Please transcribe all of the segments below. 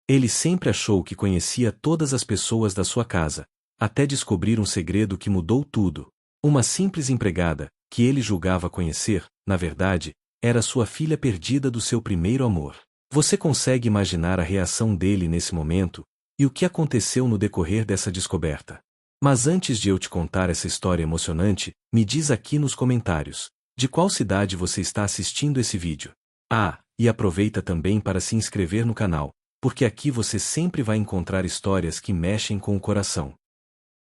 Ele sempre achou que conhecia todas as pessoas da sua casa, até descobrir um segredo que mudou tudo. Uma simples empregada, que ele julgava conhecer, na verdade, era sua filha perdida do seu primeiro amor. Você consegue imaginar a reação dele nesse momento, e o que aconteceu no decorrer dessa descoberta? Mas antes de eu te contar essa história emocionante, me diz aqui nos comentários, de qual cidade você está assistindo esse vídeo? Ah, e aproveita também para se inscrever no canal, porque aqui você sempre vai encontrar histórias que mexem com o coração.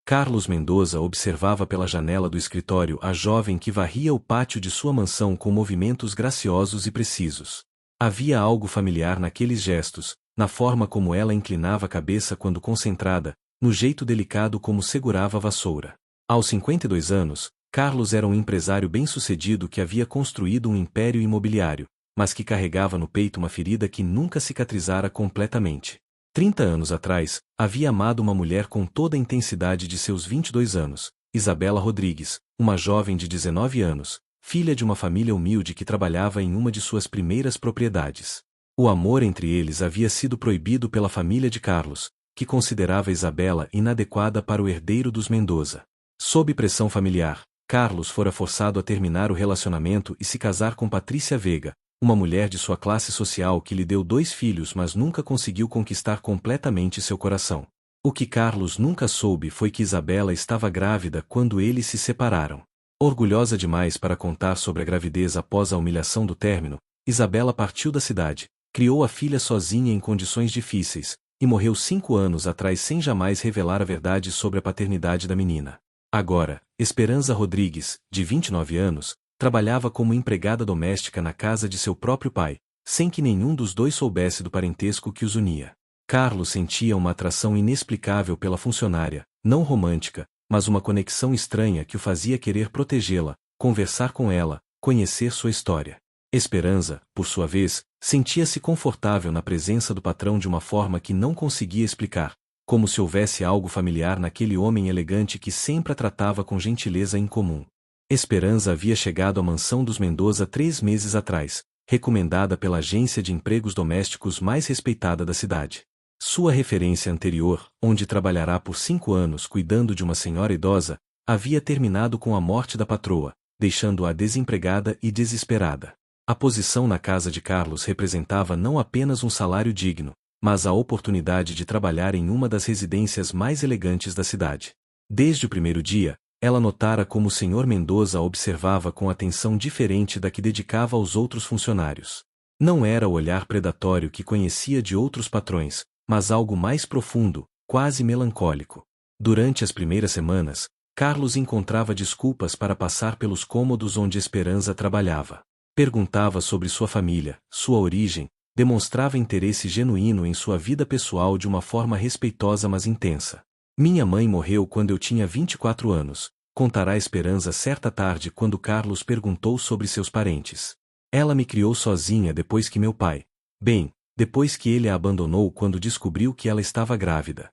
Carlos Mendoza observava pela janela do escritório a jovem que varria o pátio de sua mansão com movimentos graciosos e precisos. Havia algo familiar naqueles gestos, na forma como ela inclinava a cabeça quando concentrada, no jeito delicado como segurava a vassoura. Aos 52 anos, Carlos era um empresário bem-sucedido que havia construído um império imobiliário, mas que carregava no peito uma ferida que nunca cicatrizara completamente. 30 anos atrás, havia amado uma mulher com toda a intensidade de seus 22 anos, Isabela Rodrigues, uma jovem de 19 anos, filha de uma família humilde que trabalhava em uma de suas primeiras propriedades. O amor entre eles havia sido proibido pela família de Carlos, que considerava Isabela inadequada para o herdeiro dos Mendoza. Sob pressão familiar, Carlos fora forçado a terminar o relacionamento e se casar com Patrícia Veiga, uma mulher de sua classe social que lhe deu 2 filhos mas nunca conseguiu conquistar completamente seu coração. O que Carlos nunca soube foi que Isabela estava grávida quando eles se separaram. Orgulhosa demais para contar sobre a gravidez após a humilhação do término, Isabela partiu da cidade, criou a filha sozinha em condições difíceis, e morreu 5 anos atrás sem jamais revelar a verdade sobre a paternidade da menina. Agora, Esperanza Rodrigues, de 29 anos, trabalhava como empregada doméstica na casa de seu próprio pai, sem que nenhum dos dois soubesse do parentesco que os unia. Carlos sentia uma atração inexplicável pela funcionária, não romântica, mas uma conexão estranha que o fazia querer protegê-la, conversar com ela, conhecer sua história. Esperanza, por sua vez, sentia-se confortável na presença do patrão de uma forma que não conseguia explicar, como se houvesse algo familiar naquele homem elegante que sempre a tratava com gentileza incomum. Esperanza havia chegado à mansão dos Mendoza 3 meses atrás, recomendada pela agência de empregos domésticos mais respeitada da cidade. Sua referência anterior, onde trabalhará por 5 anos cuidando de uma senhora idosa, havia terminado com a morte da patroa, deixando-a desempregada e desesperada. A posição na casa de Carlos representava não apenas um salário digno, mas a oportunidade de trabalhar em uma das residências mais elegantes da cidade. Desde o primeiro dia, ela notara como o Sr. Mendoza a observava com atenção diferente da que dedicava aos outros funcionários. Não era o olhar predatório que conhecia de outros patrões, mas algo mais profundo, quase melancólico. Durante as primeiras semanas, Carlos encontrava desculpas para passar pelos cômodos onde Esperanza trabalhava. Perguntava sobre sua família, sua origem, demonstrava interesse genuíno em sua vida pessoal de uma forma respeitosa mas intensa. Minha mãe morreu quando eu tinha 24 anos, contará Esperanza certa tarde quando Carlos perguntou sobre seus parentes. Ela me criou sozinha depois que meu pai, depois que ele a abandonou quando descobriu que ela estava grávida.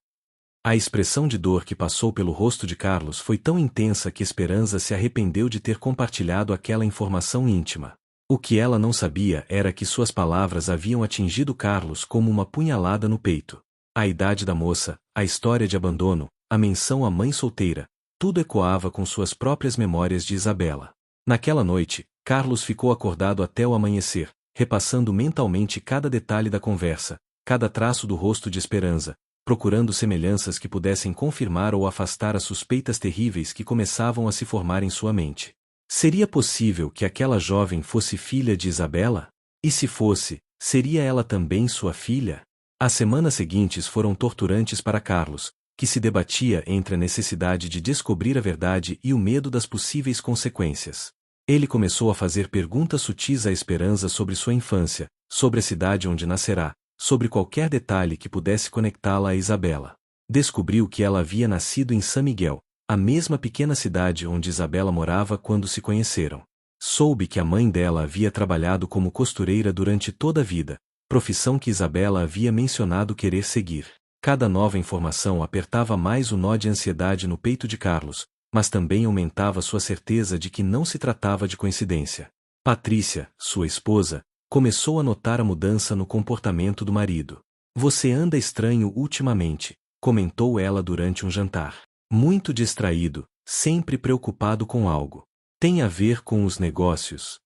A expressão de dor que passou pelo rosto de Carlos foi tão intensa que Esperanza se arrependeu de ter compartilhado aquela informação íntima. O que ela não sabia era que suas palavras haviam atingido Carlos como uma punhalada no peito. A idade da moça, a história de abandono, a menção à mãe solteira, tudo ecoava com suas próprias memórias de Isabela. Naquela noite, Carlos ficou acordado até o amanhecer, repassando mentalmente cada detalhe da conversa, cada traço do rosto de Esperanza, procurando semelhanças que pudessem confirmar ou afastar as suspeitas terríveis que começavam a se formar em sua mente. Seria possível que aquela jovem fosse filha de Isabela? E se fosse, seria ela também sua filha? As semanas seguintes foram torturantes para Carlos, que se debatia entre a necessidade de descobrir a verdade e o medo das possíveis consequências. Ele começou a fazer perguntas sutis à Esperanza sobre sua infância, sobre a cidade onde nascerá, sobre qualquer detalhe que pudesse conectá-la a Isabela. Descobriu que ela havia nascido em San Miguel, a mesma pequena cidade onde Isabela morava quando se conheceram. Soube que a mãe dela havia trabalhado como costureira durante toda a vida, profissão que Isabela havia mencionado querer seguir. Cada nova informação apertava mais o nó de ansiedade no peito de Carlos, mas também aumentava sua certeza de que não se tratava de coincidência. Patrícia, sua esposa, começou a notar a mudança no comportamento do marido. Você anda estranho ultimamente, comentou ela durante um jantar. Muito distraído, sempre preocupado com algo. Tem a ver com os negócios?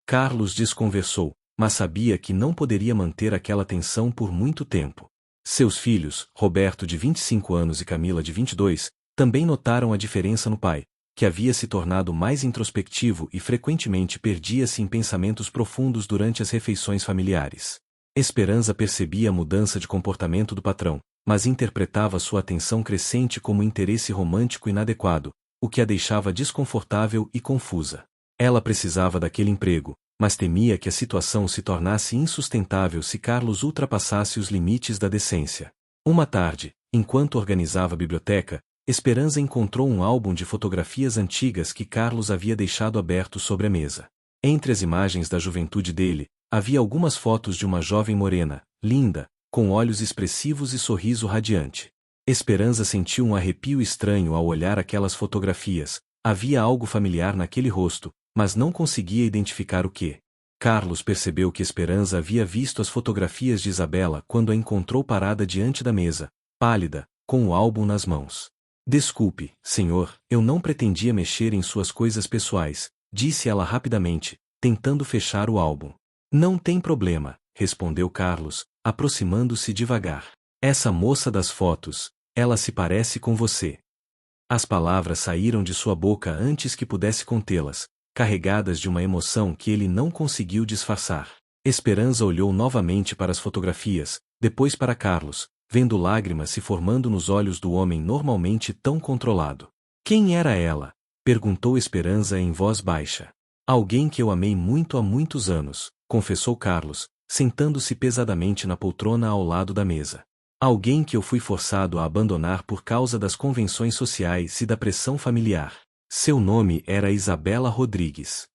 Carlos desconversou, mas sabia que não poderia manter aquela tensão por muito tempo. Seus filhos, Roberto de 25 anos e Camila de 22, também notaram a diferença no pai, que havia se tornado mais introspectivo e frequentemente perdia-se em pensamentos profundos durante as refeições familiares. Esperança percebia a mudança de comportamento do patrão, mas interpretava sua atenção crescente como interesse romântico inadequado, o que a deixava desconfortável e confusa. Ela precisava daquele emprego, mas temia que a situação se tornasse insustentável se Carlos ultrapassasse os limites da decência. Uma tarde, enquanto organizava a biblioteca, Esperança encontrou um álbum de fotografias antigas que Carlos havia deixado aberto sobre a mesa. Entre as imagens da juventude dele, havia algumas fotos de uma jovem morena, linda, com olhos expressivos e sorriso radiante. Esperança sentiu um arrepio estranho ao olhar aquelas fotografias. Havia algo familiar naquele rosto, mas não conseguia identificar o que. Carlos percebeu que Esperança havia visto as fotografias de Isabela quando a encontrou parada diante da mesa, pálida, com o álbum nas mãos. Desculpe, senhor, eu não pretendia mexer em suas coisas pessoais, disse ela rapidamente, tentando fechar o álbum. Não tem problema, respondeu Carlos, aproximando-se devagar. Essa moça das fotos, ela se parece com você. As palavras saíram de sua boca antes que pudesse contê-las, carregadas de uma emoção que ele não conseguiu disfarçar. Esperança olhou novamente para as fotografias, depois para Carlos, vendo lágrimas se formando nos olhos do homem normalmente tão controlado. Quem era ela? Perguntou Esperança em voz baixa. Alguém que eu amei muito há muitos anos, confessou Carlos, sentando-se pesadamente na poltrona ao lado da mesa. Alguém que eu fui forçado a abandonar por causa das convenções sociais e da pressão familiar. Seu nome era Isabela Rodrigues.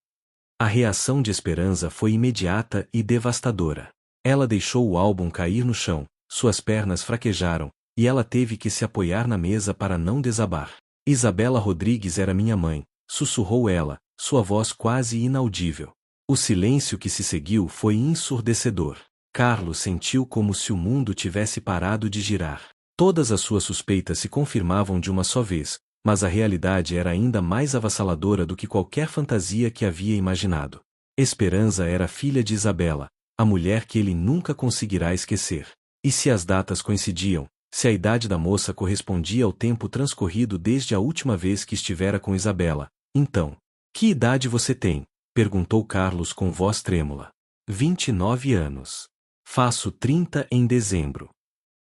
A reação de Esperança foi imediata e devastadora. Ela deixou o álbum cair no chão, suas pernas fraquejaram, e ela teve que se apoiar na mesa para não desabar. Isabela Rodrigues era minha mãe, sussurrou ela, sua voz quase inaudível. O silêncio que se seguiu foi ensurdecedor. Carlos sentiu como se o mundo tivesse parado de girar. Todas as suas suspeitas se confirmavam de uma só vez, mas a realidade era ainda mais avassaladora do que qualquer fantasia que havia imaginado. Esperança era filha de Isabela, a mulher que ele nunca conseguirá esquecer. E se as datas coincidiam, se a idade da moça correspondia ao tempo transcorrido desde a última vez que estivera com Isabela, então, que idade você tem? Perguntou Carlos com voz trêmula. 29 anos. Faço 30 em dezembro.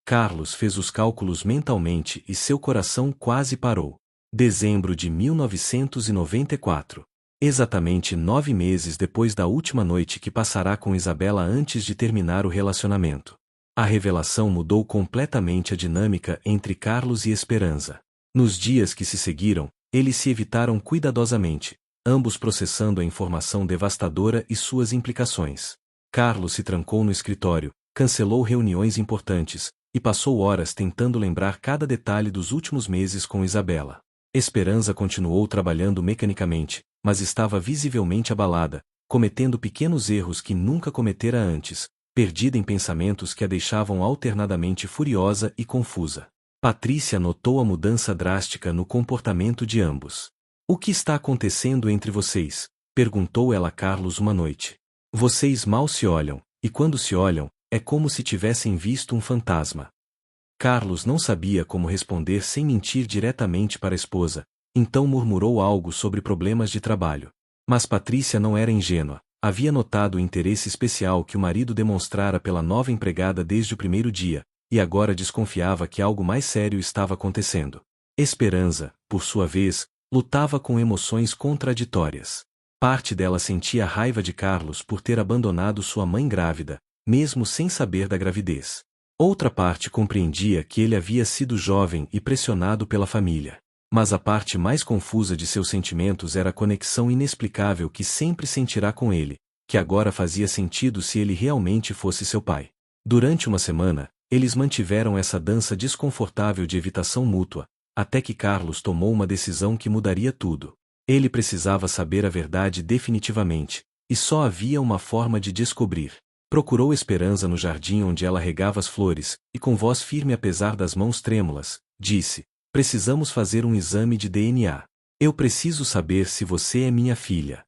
Carlos fez os cálculos mentalmente e seu coração quase parou. Dezembro de 1994. Exatamente 9 meses depois da última noite que passará com Isabela antes de terminar o relacionamento. A revelação mudou completamente a dinâmica entre Carlos e Esperança. Nos dias que se seguiram, eles se evitaram cuidadosamente, ambos processando a informação devastadora e suas implicações. Carlos se trancou no escritório, cancelou reuniões importantes, e passou horas tentando lembrar cada detalhe dos últimos meses com Isabela. Esperança continuou trabalhando mecanicamente, mas estava visivelmente abalada, cometendo pequenos erros que nunca cometera antes, perdida em pensamentos que a deixavam alternadamente furiosa e confusa. Patrícia notou a mudança drástica no comportamento de ambos. O que está acontecendo entre vocês? Perguntou ela a Carlos uma noite. Vocês mal se olham, e quando se olham, é como se tivessem visto um fantasma. Carlos não sabia como responder sem mentir diretamente para a esposa, então murmurou algo sobre problemas de trabalho. Mas Patrícia não era ingênua, havia notado o interesse especial que o marido demonstrara pela nova empregada desde o primeiro dia, e agora desconfiava que algo mais sério estava acontecendo. Esperança, por sua vez, lutava com emoções contraditórias. Parte dela sentia raiva de Carlos por ter abandonado sua mãe grávida, mesmo sem saber da gravidez. Outra parte compreendia que ele havia sido jovem e pressionado pela família. Mas a parte mais confusa de seus sentimentos era a conexão inexplicável que sempre sentirá com ele, que agora fazia sentido se ele realmente fosse seu pai. Durante uma semana, eles mantiveram essa dança desconfortável de evitação mútua, até que Carlos tomou uma decisão que mudaria tudo. Ele precisava saber a verdade definitivamente, e só havia uma forma de descobrir. Procurou Esperança no jardim onde ela regava as flores, e com voz firme apesar das mãos trêmulas, disse: precisamos fazer um exame de DNA. Eu preciso saber se você é minha filha.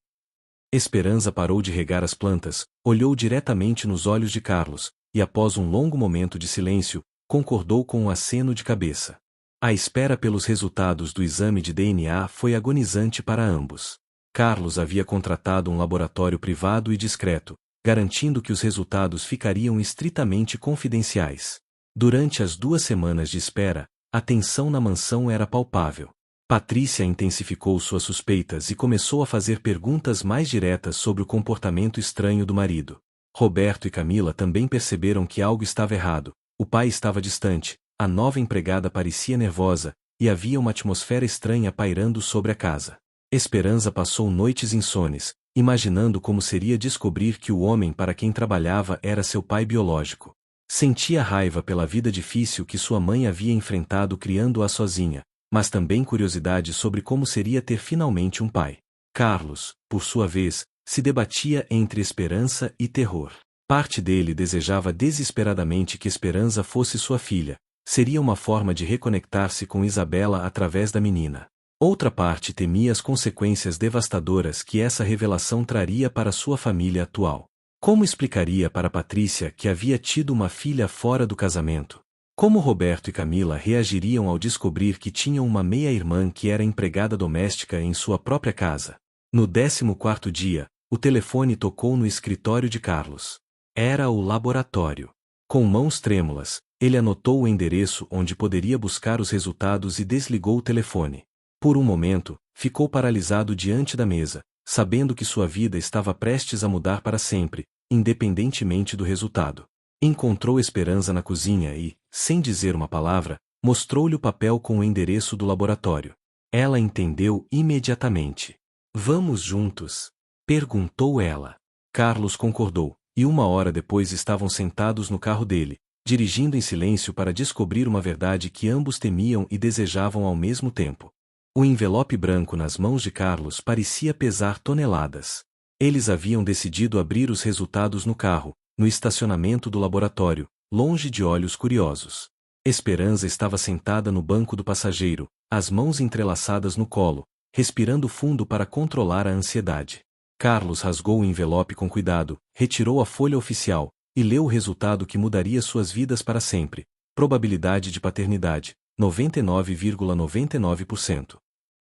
Esperança parou de regar as plantas, olhou diretamente nos olhos de Carlos, e após um longo momento de silêncio, concordou com um aceno de cabeça. A espera pelos resultados do exame de DNA foi agonizante para ambos. Carlos havia contratado um laboratório privado e discreto, garantindo que os resultados ficariam estritamente confidenciais. Durante as 2 semanas de espera, a tensão na mansão era palpável. Patrícia intensificou suas suspeitas e começou a fazer perguntas mais diretas sobre o comportamento estranho do marido. Roberto e Camila também perceberam que algo estava errado. O pai estava distante, a nova empregada parecia nervosa, e havia uma atmosfera estranha pairando sobre a casa. Esperança passou noites insones, imaginando como seria descobrir que o homem para quem trabalhava era seu pai biológico. Sentia raiva pela vida difícil que sua mãe havia enfrentado criando-a sozinha, mas também curiosidade sobre como seria ter finalmente um pai. Carlos, por sua vez, se debatia entre esperança e terror. Parte dele desejava desesperadamente que Esperança fosse sua filha. Seria uma forma de reconectar-se com Isabela através da menina. Outra parte temia as consequências devastadoras que essa revelação traria para sua família atual. Como explicaria para Patrícia que havia tido uma filha fora do casamento? Como Roberto e Camila reagiriam ao descobrir que tinham uma meia-irmã que era empregada doméstica em sua própria casa? No 14º dia, o telefone tocou no escritório de Carlos. Era o laboratório. Com mãos trêmulas, ele anotou o endereço onde poderia buscar os resultados e desligou o telefone. Por um momento, ficou paralisado diante da mesa, sabendo que sua vida estava prestes a mudar para sempre, independentemente do resultado. Encontrou Esperança na cozinha e, sem dizer uma palavra, mostrou-lhe o papel com o endereço do laboratório. Ela entendeu imediatamente. Vamos juntos? Perguntou ela. Carlos concordou, e 1 hora depois estavam sentados no carro dele, dirigindo em silêncio para descobrir uma verdade que ambos temiam e desejavam ao mesmo tempo. O envelope branco nas mãos de Carlos parecia pesar toneladas. Eles haviam decidido abrir os resultados no carro, no estacionamento do laboratório, longe de olhos curiosos. Esperança estava sentada no banco do passageiro, as mãos entrelaçadas no colo, respirando fundo para controlar a ansiedade. Carlos rasgou o envelope com cuidado, retirou a folha oficial, e leu o resultado que mudaria suas vidas para sempre. Probabilidade de paternidade, 99,99%.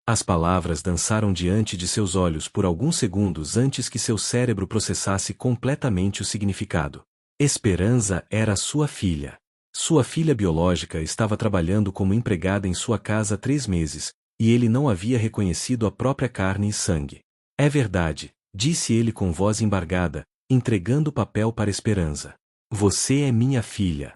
As palavras dançaram diante de seus olhos por alguns segundos antes que seu cérebro processasse completamente o significado. Esperança era sua filha. Sua filha biológica estava trabalhando como empregada em sua casa há 3 meses, e ele não havia reconhecido a própria carne e sangue. É verdade, disse ele com voz embargada, entregando o papel para Esperança. Você é minha filha.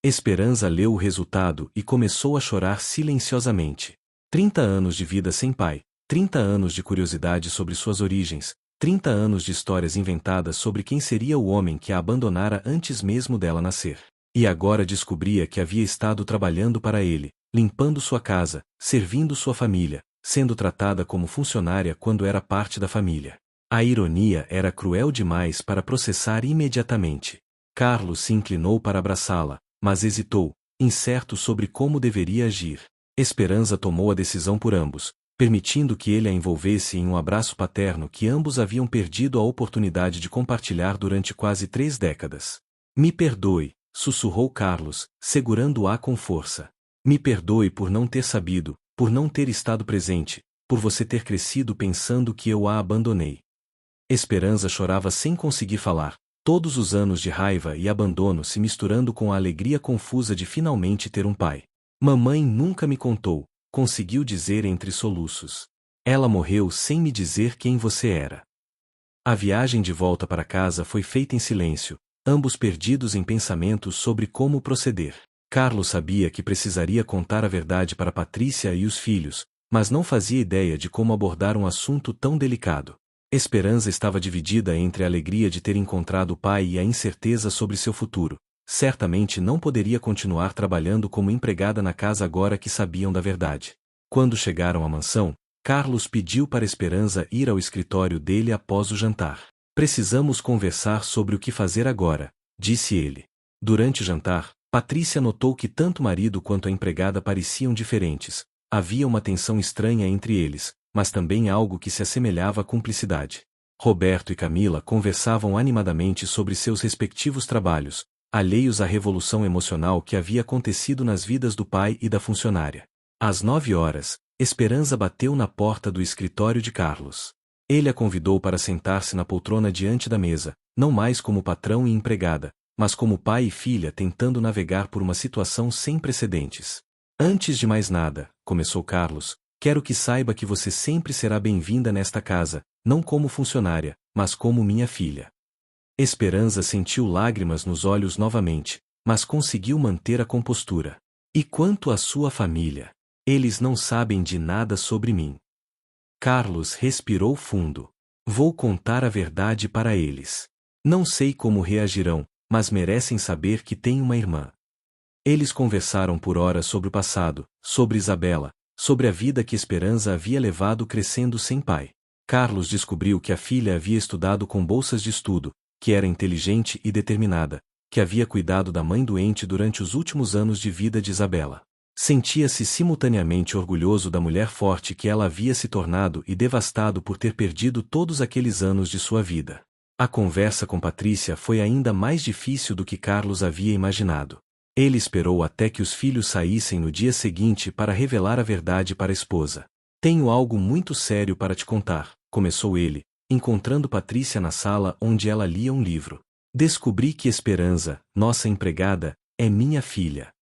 Esperança leu o resultado e começou a chorar silenciosamente. 30 anos de vida sem pai, 30 anos de curiosidade sobre suas origens, 30 anos de histórias inventadas sobre quem seria o homem que a abandonara antes mesmo dela nascer. E agora descobria que havia estado trabalhando para ele, limpando sua casa, servindo sua família, sendo tratada como funcionária quando era parte da família. A ironia era cruel demais para processar imediatamente. Carlos se inclinou para abraçá-la, mas hesitou, incerto sobre como deveria agir. Esperança tomou a decisão por ambos, permitindo que ele a envolvesse em um abraço paterno que ambos haviam perdido a oportunidade de compartilhar durante quase 3 décadas. Me perdoe, sussurrou Carlos, segurando-a com força. Me perdoe por não ter sabido, por não ter estado presente, por você ter crescido pensando que eu a abandonei. Esperança chorava sem conseguir falar, todos os anos de raiva e abandono se misturando com a alegria confusa de finalmente ter um pai. Mamãe nunca me contou, conseguiu dizer entre soluços. Ela morreu sem me dizer quem você era. A viagem de volta para casa foi feita em silêncio, ambos perdidos em pensamentos sobre como proceder. Carlos sabia que precisaria contar a verdade para Patrícia e os filhos, mas não fazia ideia de como abordar um assunto tão delicado. Esperança estava dividida entre a alegria de ter encontrado o pai e a incerteza sobre seu futuro. Certamente não poderia continuar trabalhando como empregada na casa agora que sabiam da verdade. Quando chegaram à mansão, Carlos pediu para Esperança ir ao escritório dele após o jantar. Precisamos conversar sobre o que fazer agora, disse ele. Durante o jantar, Patrícia notou que tanto o marido quanto a empregada pareciam diferentes. Havia uma tensão estranha entre eles, mas também algo que se assemelhava à cumplicidade. Roberto e Camila conversavam animadamente sobre seus respectivos trabalhos, alheios à revolução emocional que havia acontecido nas vidas do pai e da funcionária. Às 9 horas, Esperança bateu na porta do escritório de Carlos. Ele a convidou para sentar-se na poltrona diante da mesa, não mais como patrão e empregada, mas como pai e filha tentando navegar por uma situação sem precedentes. Antes de mais nada, começou Carlos, quero que saiba que você sempre será bem-vinda nesta casa, não como funcionária, mas como minha filha. Esperança sentiu lágrimas nos olhos novamente, mas conseguiu manter a compostura. E quanto à sua família? Eles não sabem de nada sobre mim. Carlos respirou fundo. Vou contar a verdade para eles. Não sei como reagirão, mas merecem saber que tenho uma irmã. Eles conversaram por horas sobre o passado, sobre Isabela, sobre a vida que Esperança havia levado crescendo sem pai. Carlos descobriu que a filha havia estudado com bolsas de estudo, que era inteligente e determinada, que havia cuidado da mãe doente durante os últimos anos de vida de Isabela. Sentia-se simultaneamente orgulhoso da mulher forte que ela havia se tornado e devastado por ter perdido todos aqueles anos de sua vida. A conversa com Patrícia foi ainda mais difícil do que Carlos havia imaginado. Ele esperou até que os filhos saíssem no dia seguinte para revelar a verdade para a esposa. Tenho algo muito sério para te contar, começou ele, encontrando Patrícia na sala onde ela lia um livro. Descobri que Esperança, nossa empregada, é minha filha.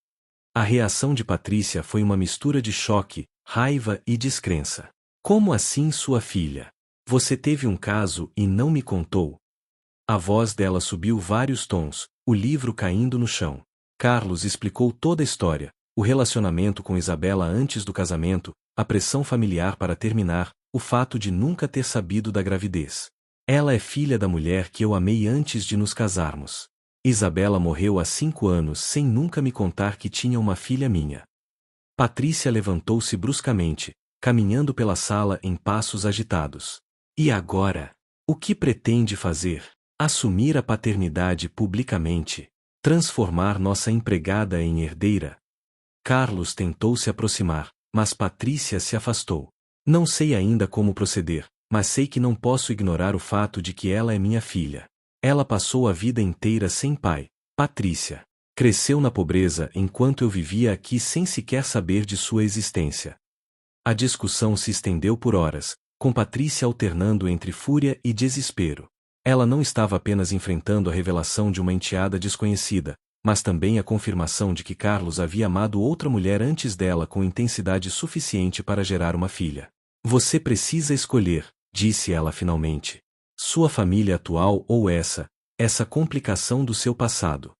A reação de Patrícia foi uma mistura de choque, raiva e descrença. Como assim sua filha? Você teve um caso e não me contou? A voz dela subiu vários tons, o livro caindo no chão. Carlos explicou toda a história, o relacionamento com Isabela antes do casamento, a pressão familiar para terminar, o fato de nunca ter sabido da gravidez. Ela é filha da mulher que eu amei antes de nos casarmos. Isabela morreu há 5 anos sem nunca me contar que tinha uma filha minha. Patrícia levantou-se bruscamente, caminhando pela sala em passos agitados. E agora? O que pretende fazer? Assumir a paternidade publicamente? Transformar nossa empregada em herdeira? Carlos tentou se aproximar, mas Patrícia se afastou. Não sei ainda como proceder, mas sei que não posso ignorar o fato de que ela é minha filha. Ela passou a vida inteira sem pai, Patrícia. Cresceu na pobreza enquanto eu vivia aqui sem sequer saber de sua existência. A discussão se estendeu por horas, com Patrícia alternando entre fúria e desespero. Ela não estava apenas enfrentando a revelação de uma enteada desconhecida, mas também a confirmação de que Carlos havia amado outra mulher antes dela com intensidade suficiente para gerar uma filha. Você precisa escolher, disse ela finalmente. Sua família atual ou essa complicação do seu passado.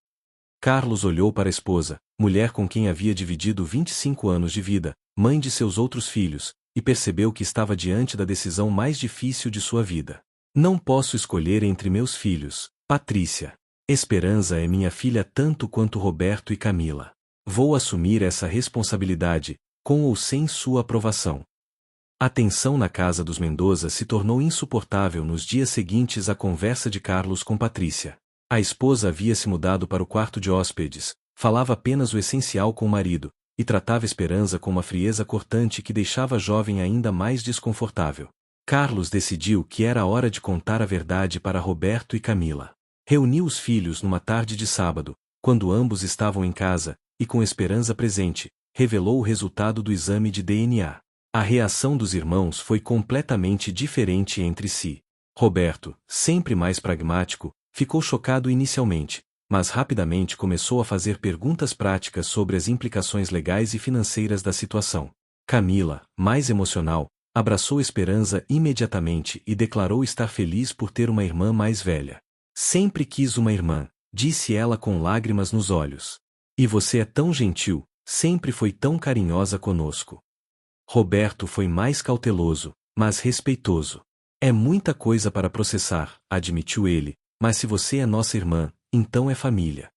Carlos olhou para a esposa, mulher com quem havia dividido 25 anos de vida, mãe de seus outros filhos, e percebeu que estava diante da decisão mais difícil de sua vida. Não posso escolher entre meus filhos, Patrícia. Esperança é minha filha tanto quanto Roberto e Camila. Vou assumir essa responsabilidade, com ou sem sua aprovação. A tensão na casa dos Mendoza se tornou insuportável nos dias seguintes à conversa de Carlos com Patrícia. A esposa havia se mudado para o quarto de hóspedes, falava apenas o essencial com o marido, e tratava Esperança com uma frieza cortante que deixava a jovem ainda mais desconfortável. Carlos decidiu que era hora de contar a verdade para Roberto e Camila. Reuniu os filhos numa tarde de sábado, quando ambos estavam em casa, e com Esperança presente, revelou o resultado do exame de DNA. A reação dos irmãos foi completamente diferente entre si. Roberto, sempre mais pragmático, ficou chocado inicialmente, mas rapidamente começou a fazer perguntas práticas sobre as implicações legais e financeiras da situação. Camila, mais emocional, abraçou Esperança imediatamente e declarou estar feliz por ter uma irmã mais velha. Sempre quis uma irmã, disse ela com lágrimas nos olhos. E você é tão gentil, sempre foi tão carinhosa conosco. Roberto foi mais cauteloso, mas respeitoso. É muita coisa para processar, admitiu ele, mas se você é nossa irmã, então é família.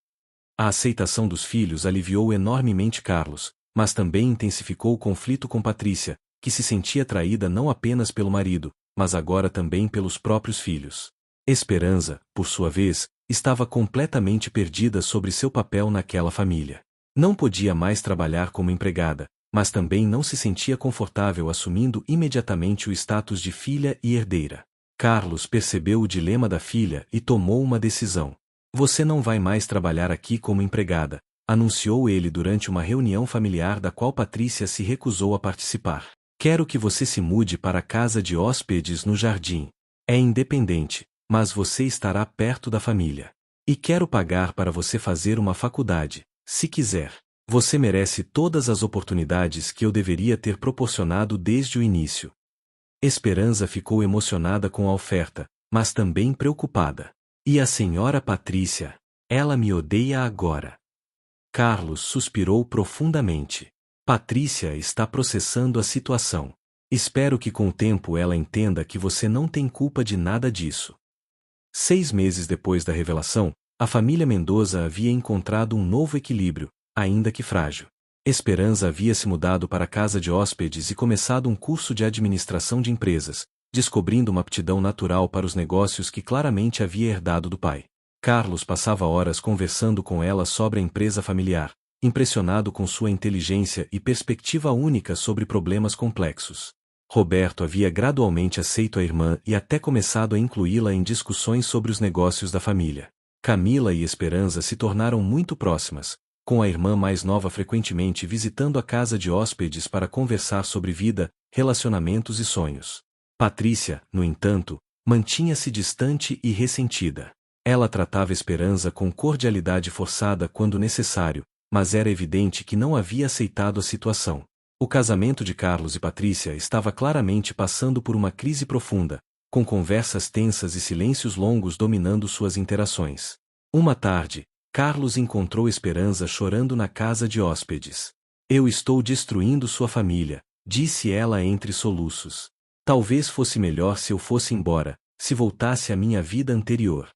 A aceitação dos filhos aliviou enormemente Carlos, mas também intensificou o conflito com Patrícia, que se sentia traída não apenas pelo marido, mas agora também pelos próprios filhos. Esperança, por sua vez, estava completamente perdida sobre seu papel naquela família. Não podia mais trabalhar como empregada, mas também não se sentia confortável assumindo imediatamente o status de filha e herdeira. Carlos percebeu o dilema da filha e tomou uma decisão. Você não vai mais trabalhar aqui como empregada, anunciou ele durante uma reunião familiar da qual Patrícia se recusou a participar. Quero que você se mude para a casa de hóspedes no jardim. É independente, mas você estará perto da família. E quero pagar para você fazer uma faculdade, se quiser. Você merece todas as oportunidades que eu deveria ter proporcionado desde o início. Esperança ficou emocionada com a oferta, mas também preocupada. E a senhora Patrícia? Ela me odeia agora. Carlos suspirou profundamente. Patrícia está processando a situação. Espero que com o tempo ela entenda que você não tem culpa de nada disso. 6 meses depois da revelação, a família Mendoza havia encontrado um novo equilíbrio, ainda que frágil. Esperança havia se mudado para a casa de hóspedes e começado um curso de administração de empresas, descobrindo uma aptidão natural para os negócios que claramente havia herdado do pai. Carlos passava horas conversando com ela sobre a empresa familiar, impressionado com sua inteligência e perspectiva única sobre problemas complexos. Roberto havia gradualmente aceito a irmã e até começado a incluí-la em discussões sobre os negócios da família. Camila e Esperança se tornaram muito próximas, com a irmã mais nova frequentemente visitando a casa de hóspedes para conversar sobre vida, relacionamentos e sonhos. Patrícia, no entanto, mantinha-se distante e ressentida. Ela tratava Esperança com cordialidade forçada quando necessário, mas era evidente que não havia aceitado a situação. O casamento de Carlos e Patrícia estava claramente passando por uma crise profunda, com conversas tensas e silêncios longos dominando suas interações. Uma tarde, Carlos encontrou Esperança chorando na casa de hóspedes. Eu estou destruindo sua família, disse ela entre soluços. Talvez fosse melhor se eu fosse embora, se voltasse à minha vida anterior.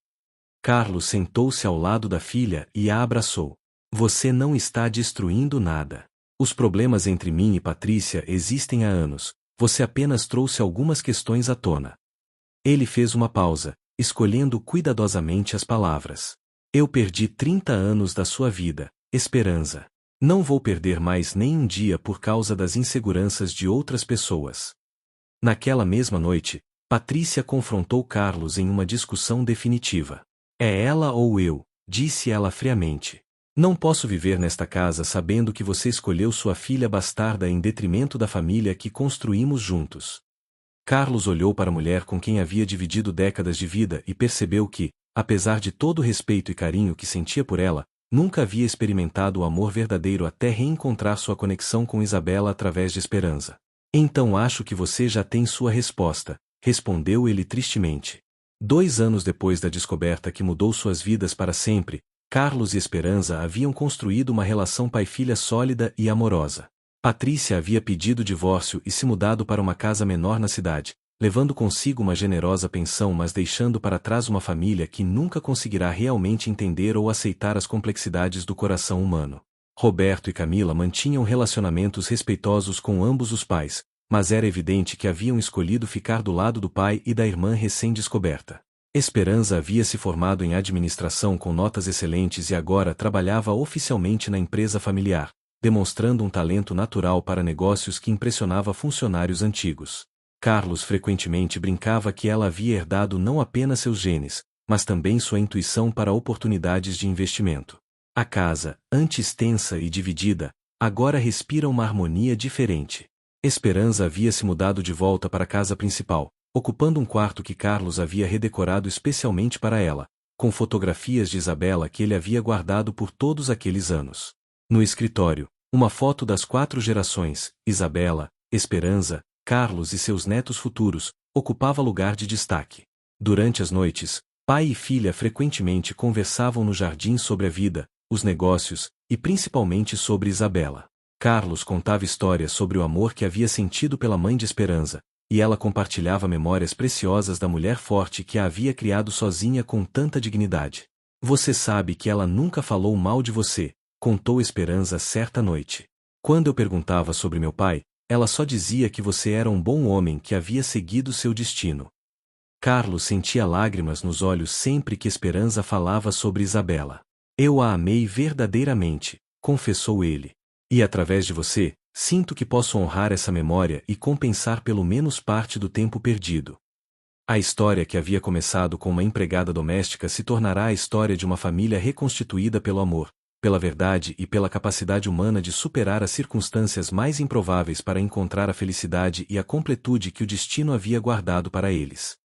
Carlos sentou-se ao lado da filha e a abraçou. Você não está destruindo nada. Os problemas entre mim e Patrícia existem há anos, você apenas trouxe algumas questões à tona. Ele fez uma pausa, escolhendo cuidadosamente as palavras. Eu perdi 30 anos da sua vida, Esperança. Não vou perder mais nem um dia por causa das inseguranças de outras pessoas. Naquela mesma noite, Patrícia confrontou Carlos em uma discussão definitiva. É ela ou eu, disse ela friamente. Não posso viver nesta casa sabendo que você escolheu sua filha bastarda em detrimento da família que construímos juntos. Carlos olhou para a mulher com quem havia dividido décadas de vida e percebeu que, apesar de todo o respeito e carinho que sentia por ela, nunca havia experimentado o amor verdadeiro até reencontrar sua conexão com Isabela através de Esperança. Então acho que você já tem sua resposta, respondeu ele tristemente. 2 anos depois da descoberta que mudou suas vidas para sempre, Carlos e Esperança haviam construído uma relação pai-filha sólida e amorosa. Patrícia havia pedido divórcio e se mudado para uma casa menor na cidade, levando consigo uma generosa pensão mas deixando para trás uma família que nunca conseguirá realmente entender ou aceitar as complexidades do coração humano. Roberto e Camila mantinham relacionamentos respeitosos com ambos os pais, mas era evidente que haviam escolhido ficar do lado do pai e da irmã recém-descoberta. Esperança havia se formado em administração com notas excelentes e agora trabalhava oficialmente na empresa familiar, demonstrando um talento natural para negócios que impressionava funcionários antigos. Carlos frequentemente brincava que ela havia herdado não apenas seus genes, mas também sua intuição para oportunidades de investimento. A casa, antes tensa e dividida, agora respira uma harmonia diferente. Esperança havia se mudado de volta para a casa principal, ocupando um quarto que Carlos havia redecorado especialmente para ela, com fotografias de Isabela que ele havia guardado por todos aqueles anos. No escritório, uma foto das 4 gerações, Isabela, Esperança, Carlos e seus netos futuros, ocupava lugar de destaque. Durante as noites, pai e filha frequentemente conversavam no jardim sobre a vida, os negócios, e principalmente sobre Isabela. Carlos contava histórias sobre o amor que havia sentido pela mãe de Esperança, e ela compartilhava memórias preciosas da mulher forte que a havia criado sozinha com tanta dignidade. Você sabe que ela nunca falou mal de você, contou Esperança certa noite. Quando eu perguntava sobre meu pai, ela só dizia que você era um bom homem que havia seguido seu destino. Carlos sentia lágrimas nos olhos sempre que Esperança falava sobre Isabela. Eu a amei verdadeiramente, confessou ele. E através de você, sinto que posso honrar essa memória e compensar pelo menos parte do tempo perdido. A história que havia começado com uma empregada doméstica se tornará a história de uma família reconstituída pelo amor, pela verdade e pela capacidade humana de superar as circunstâncias mais improváveis para encontrar a felicidade e a completude que o destino havia guardado para eles.